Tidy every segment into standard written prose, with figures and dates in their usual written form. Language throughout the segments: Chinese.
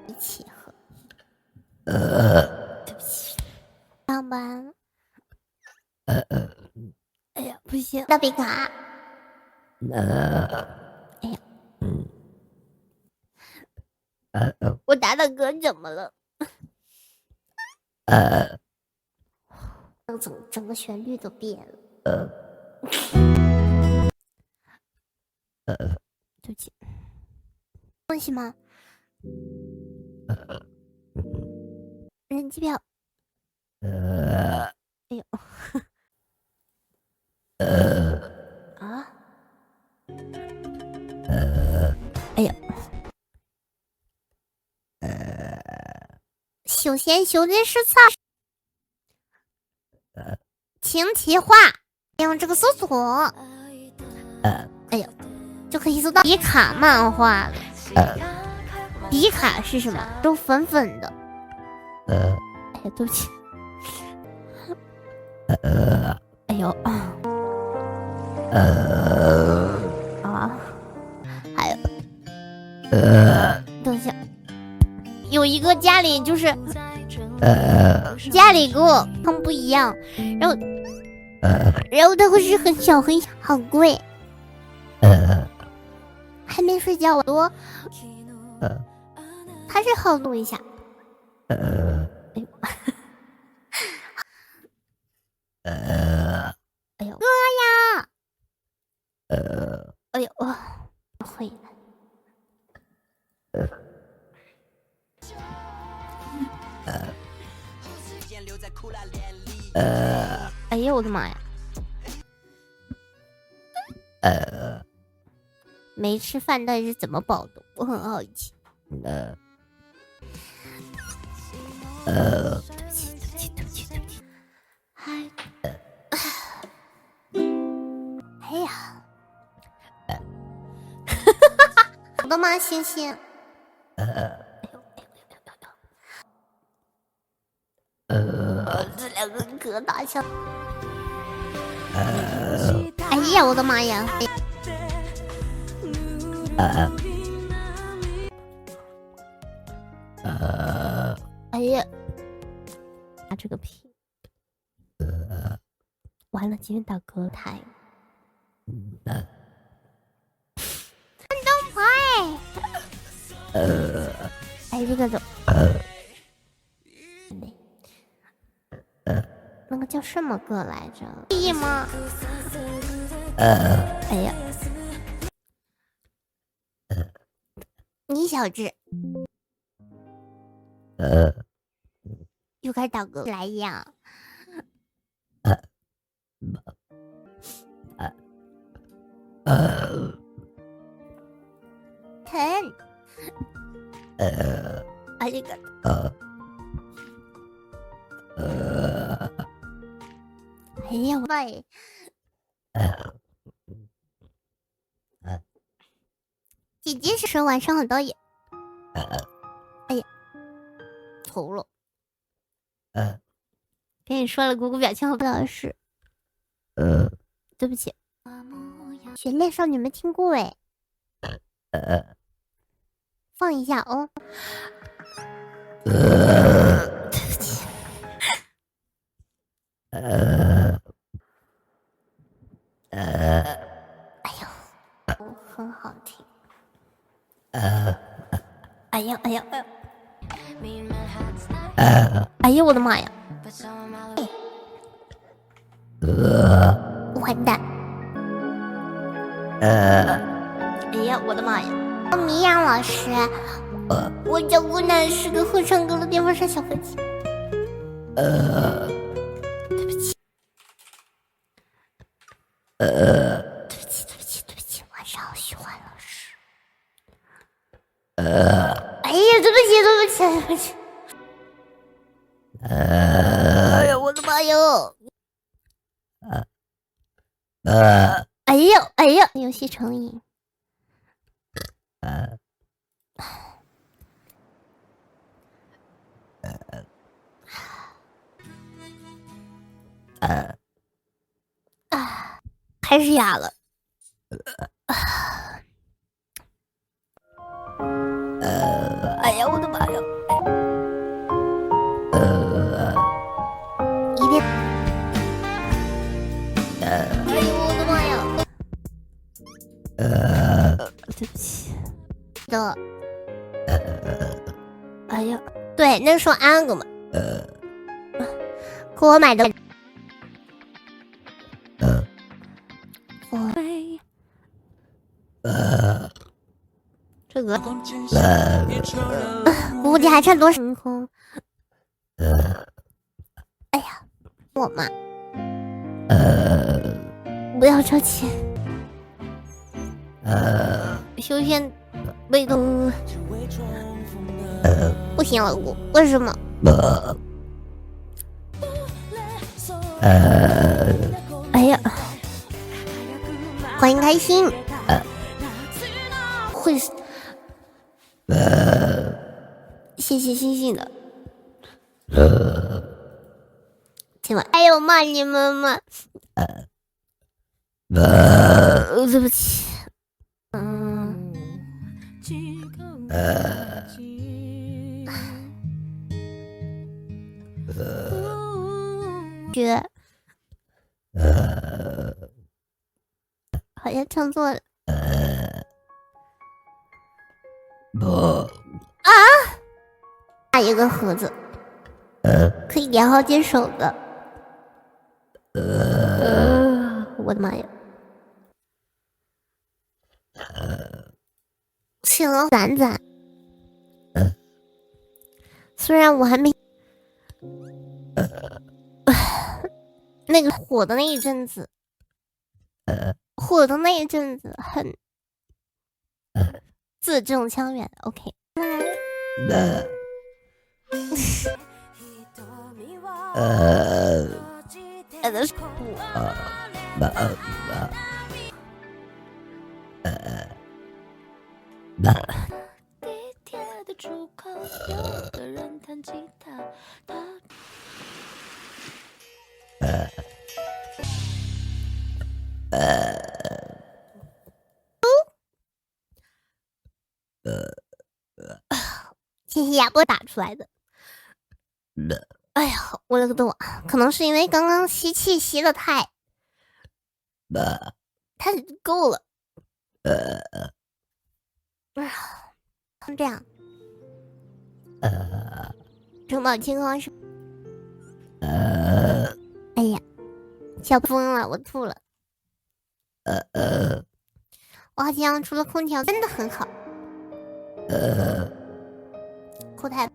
一起喝。对不起，上班。哎呀，不行，大饼卡。哎呀，我打的嗝怎么了？整个旋律都变了。对不起，东西吗？人机票。哎呦，啊，哎呀，首先修的是啥？请企划，用这个搜索，哎呦，就可以搜到迪卡漫画了。迪卡是什么？都粉粉的。哎呀，对不起。哎呦，啊，还有，等一下，有一个家里就是家里给我看不一样，然后它会是很小很小，好贵。还没睡觉，我多，他是好弄一下。哎呦，哎呦，哥呀！哎呦，会了。哎呀，我的妈呀！没吃饭到底是怎么饱的？我很好奇。对不起，对不起，对不起，对不起。哎呀，我的妈，星星！这两个可大笑。哎呀，我的妈呀！哎呀，打这个屁！完了，今天打嗝太。东牌。哎，这个怎么？那个叫什么歌来着？地吗？哎呀，你小子又开始打嗝来呀！疼！啊这个哎呀喂！姐姐是说晚上很多也。哎呀，头了。跟你说了，姑姑表情好不老实。对不起。雪恋少女没听过哎。放一下哦。对不起。哎呦，很好听。哎呀哎呀哎呀！哎呀我的妈呀！完蛋！哎呀我的妈呀！米娅老师，我叫姑娘是个会唱歌的电风扇小飞机。对不起。对不起对不起对不起，晚上好喜欢老师。哎呀对不起对不起对不起。哎呀我的妈哟！哎呦哎呦，游戏成瘾。还是哑了。哎呀，我的妈呀！一遍。哎呦，我的妈呀！对不起。的。哎呀，对，那时候安个嘛。给我买的。这个估计还差多少？哎呀，我嘛，不要着急，修仙被动，不行了，我为什么？哎呀，欢迎开心，会。谢谢星星的，今晚还有骂你们吗？对不起，觉，好像唱错了。下一个盒子，可以连好几手的。我的妈呀！行了，攒攒。虽然我还没那个火的那一阵子，很字正腔圆。OK。谢谢亚波打出来的。哎呀，我的个豆啊！可能是因为刚刚吸气吸的太够了。这样。城堡健康是。哎呀，笑疯了，我吐了。我好像除了空调真的很好。哭太。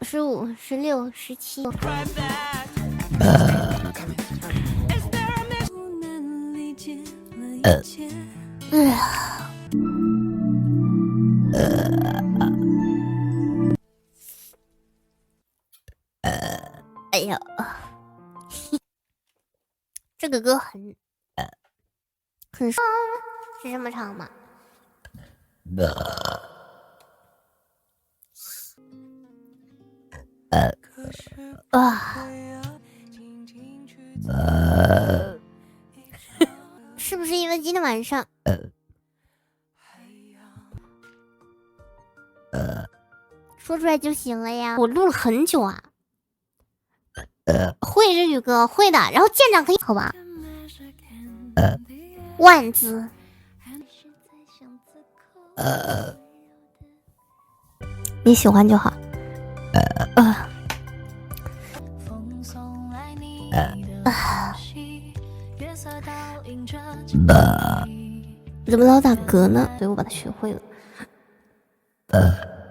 15、16、17。哎呀，这个歌很是这么唱吗？是不是因为今天晚上说出来就行了呀？我录了很久啊。会日语歌会的，然后舰长可以好吧？万字。你喜欢就好。怎么老打嗝呢？所以我把它学会了。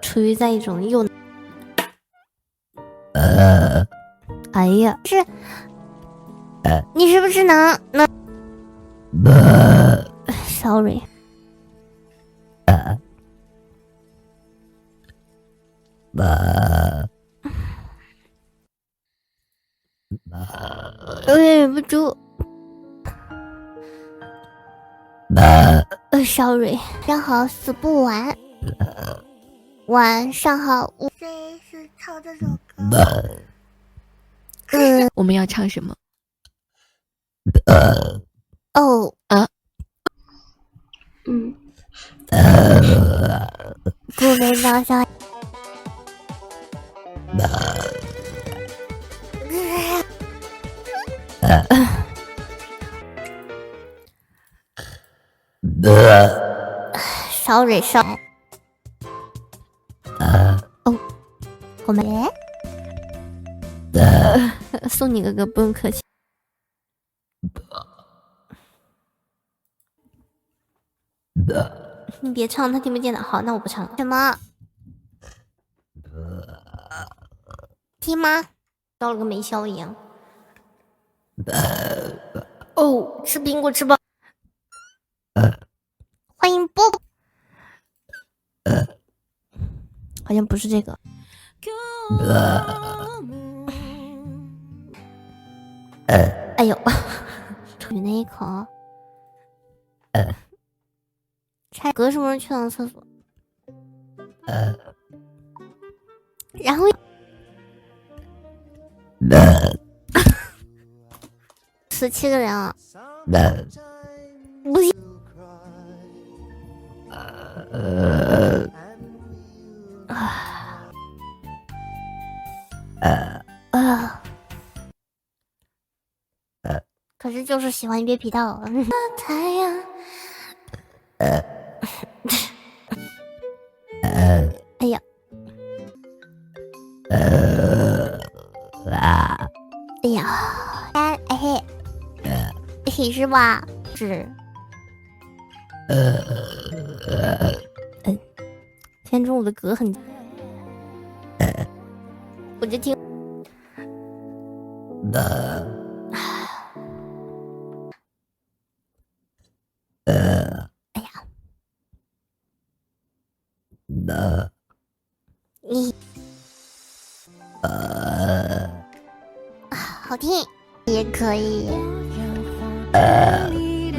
处于在一种又哎呀，是你是不是能？Sorry。我忍不住。Sorry，正好死不完。晚上好，谁是唱这首歌？我们要唱什么？哦啊，不能让小。sorry。哦，我们送你个歌，不用客气。你别唱，他听不见的。好，那我不唱了。什么？听吗？到了个没消一样。哦，吃苹果吃饱。欢迎波波。好像不是这个。哎呦，吐那一口。拆哥什么时候去趟厕所？然后17个人啊！不行。可是就是喜欢约皮道。太阳。哎呀。哎呀。嘿是吧？是。今天中午的歌很，我就听。哎呀。你。好听也可以。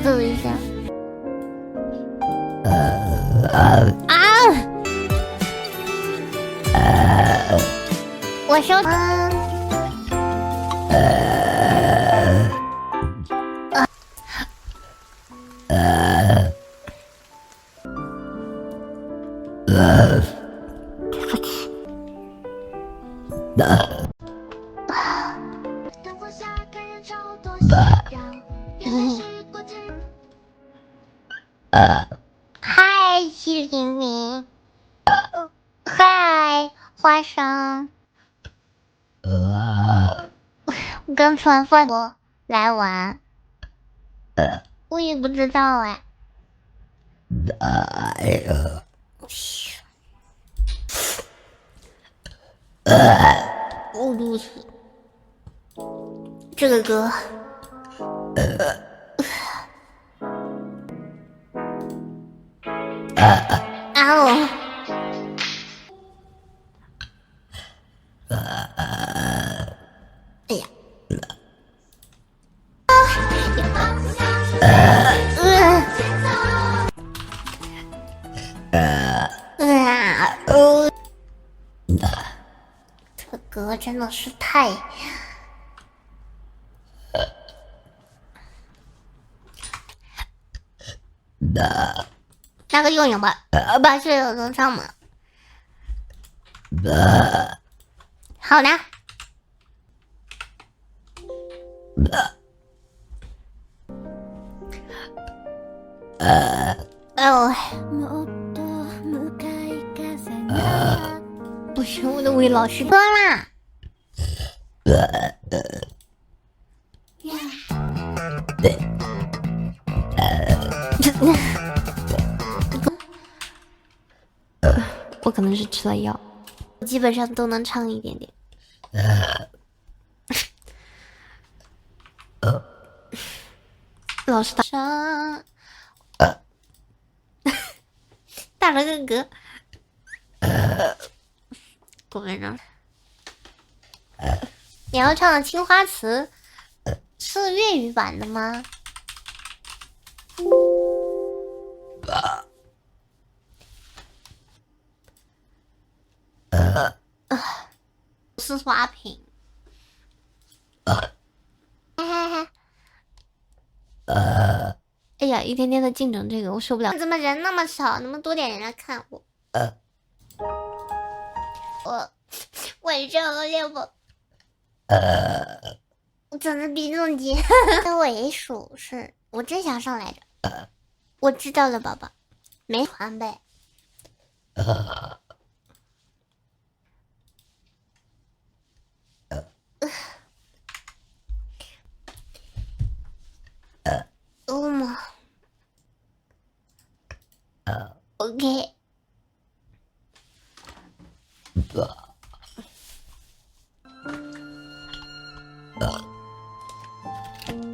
录一下。我说。嗨，西灵灵。嗨，花生。跟传饭我来玩。我也不知道哎。我肚子。这个歌。哦。哎呀。这歌真的是太……拿个用用吧。把这首能唱吗？好的。不是我的魏老师歌啦。我可能是吃了药，我基本上都能唱一点点。老师打上。打了个嗝。过分了。你要唱的《青花瓷》是粤语版的吗？是刷屏。哎呀，一天天的竞争这个我受不了。怎么人那么少？能不能多点人来看我？我晚上好累不？我长得比重低，尾数是我真想上来着。我知道了，宝宝，没传呗。哦妈。OK。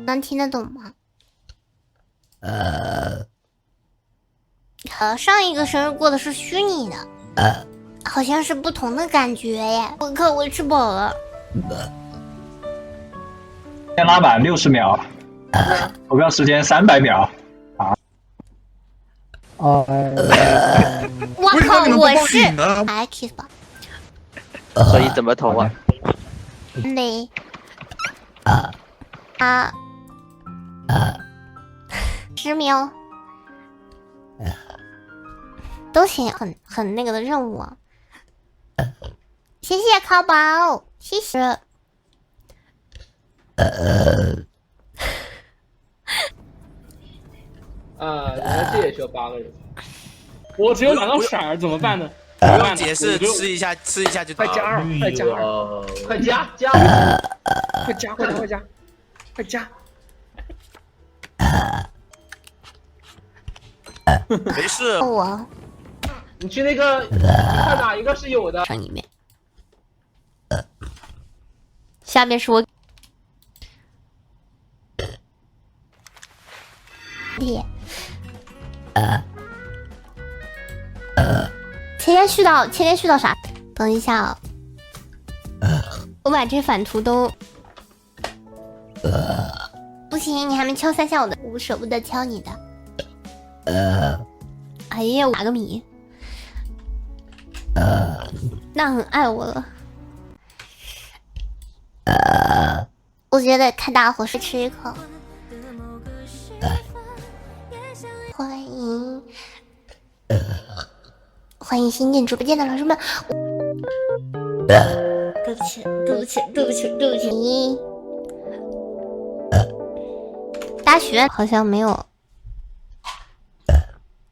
能听得懂吗？上一个生日过的是虚拟的，好像是不同的感觉耶。我靠，我吃饱了。先拉满60秒，投票时间300秒。我靠，我是X 吧？所以怎么投啊？没10秒都行，很那个的任务啊。谢谢烤宝，谢谢。游戏也需要8个人，我只有2道骰儿，怎么办呢？不用解释，吃一下就快加2，快加2，快加，快加！没事。我，你去那个，你看哪一个是有的？上里面，下面是我。前天续到啥？等一下啊、我把这反图都不行，你还没敲3下我的，我舍不得敲你的。哎呀，我打个米。那很爱我了。我觉得看大伙是吃一口。欢迎新进直播间的老师们。对不起。大学好像没有，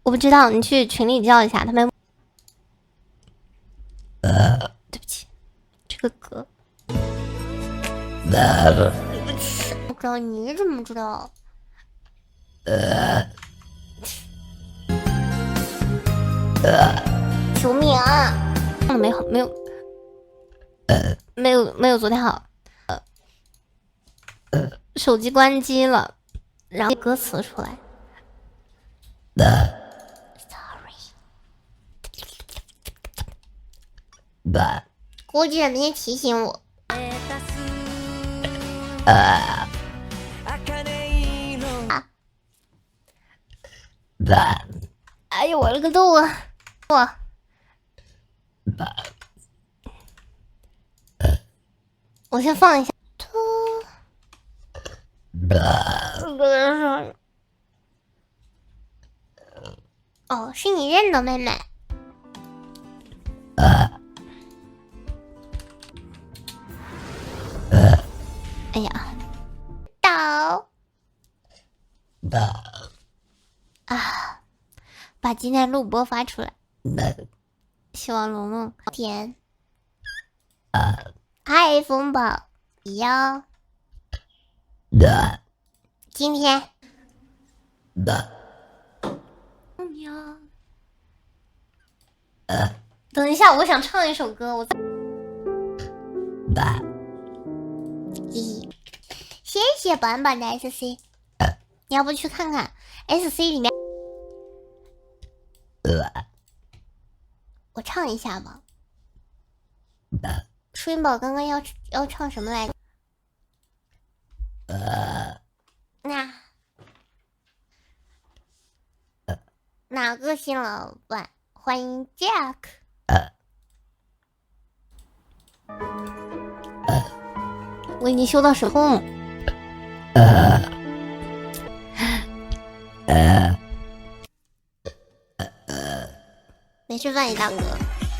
我不知道，你去群里叫一下他们。对不起，这个歌。对不起，我知道你怎么知道？救命啊！没有昨天好。手机关机了，然后歌词出来。Sorry。估计人没提醒我。哎呦，我了个豆啊！我先放一下。哦，是你认的妹妹。哎呀，到啊！把今天录播发出来。希望龙龙甜。嗨，风宝，哟。今天。等一下，我想唱一首歌，我在。谢谢板板的 SC， 你要不去看看 SC 里面？我唱一下吧。舒云宝刚刚要唱什么来着？哪个新老板？欢迎 Jack。我已经修到什么？没吃饭，大哥。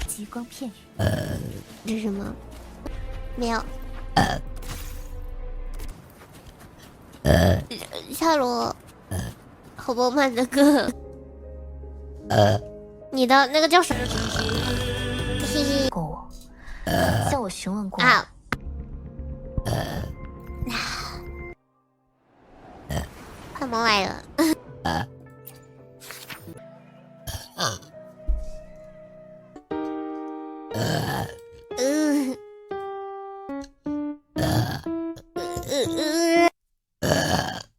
极光片羽。这是什么？没有。夏罗，好不慢的歌。你的那个叫什么？嘿嘿。过我，向我询问过。啊。快门来了。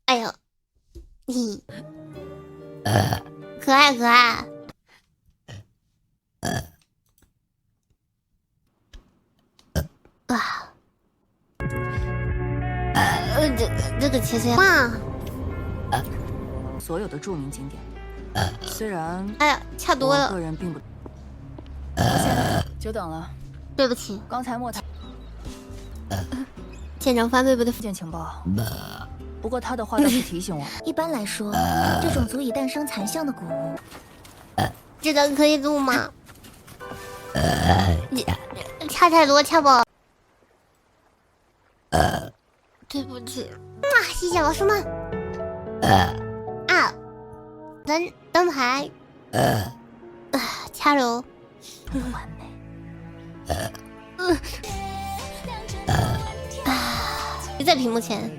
哎呦，你可爱可爱。啊，这个其实哇，所有的著名景点，虽然哎呀，差多了。个人并不。久等了，对不起，刚才莫台舰长翻倍不的附件情报。不过他的话倒是提醒我，一般来说，这种足以诞生残像的古物，这个可以录吗？你差太多，差不。对不起，谢谢老师们。啊，灯牌，掐揉，完美。别在屏幕前。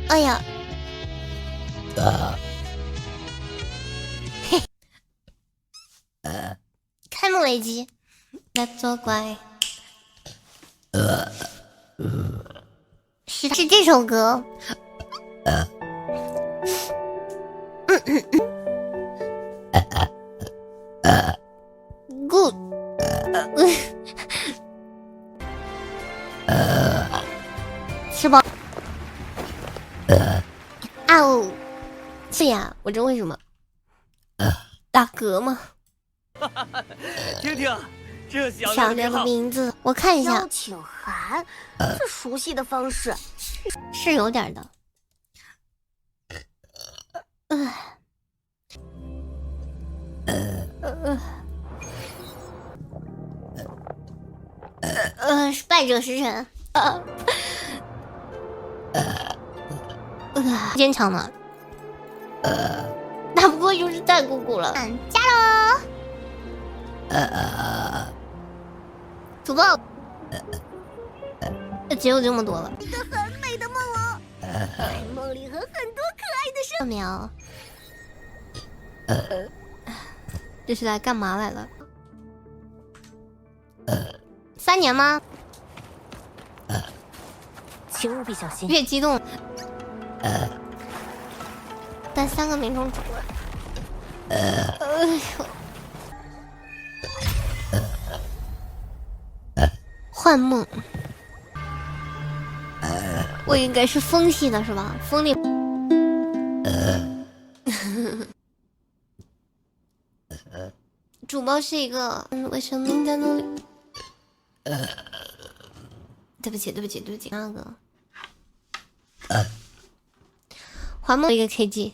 哎呀，嘿，开幕雷击，来作怪。是这首歌。Good。吃饱。啊哦，是呀，我这为什么？打嗝吗？听听，这小小亮的名字，我看一下。邀请函，这熟悉的方式，是有点的。败者时辰。坚强呢。打不过就是带姑姑了。加油！主播，只有这么多了。一个很美的梦哦，在梦里和很多可爱的生苗。这是来干嘛来了？3年吗？请务必小心。越激动，带3个民众出来。幻梦，我应该是风系的是吧？风里。主播是一个为生命在努力。对不起，那个幻梦一个 KG，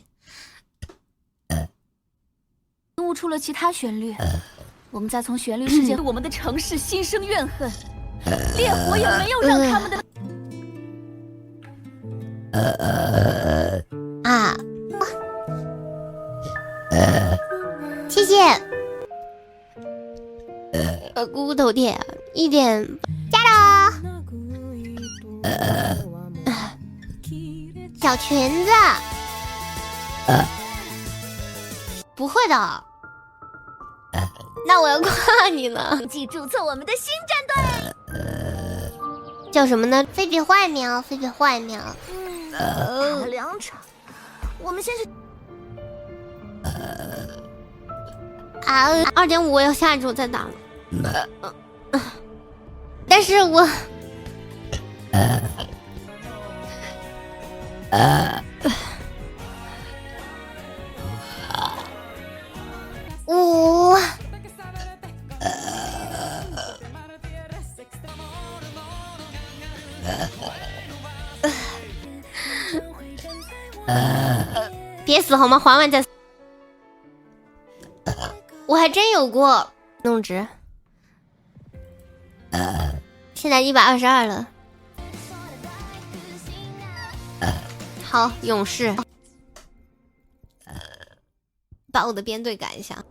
悟出了其他旋律，我们再从旋律世界对我们的城市心生怨恨，烈火也没有让他们的谢谢。姑姑头铁一点，加油！小裙子，不会的。那我要夸你呢。记注册我们的新战队，叫什么呢？非比坏苗，非比坏苗。打了2场，我们先是2.5，我要下周再打了。但是我别死好吗？还完再死。我还真有过弄值，现在122了。好，勇士，把我的编队改一下。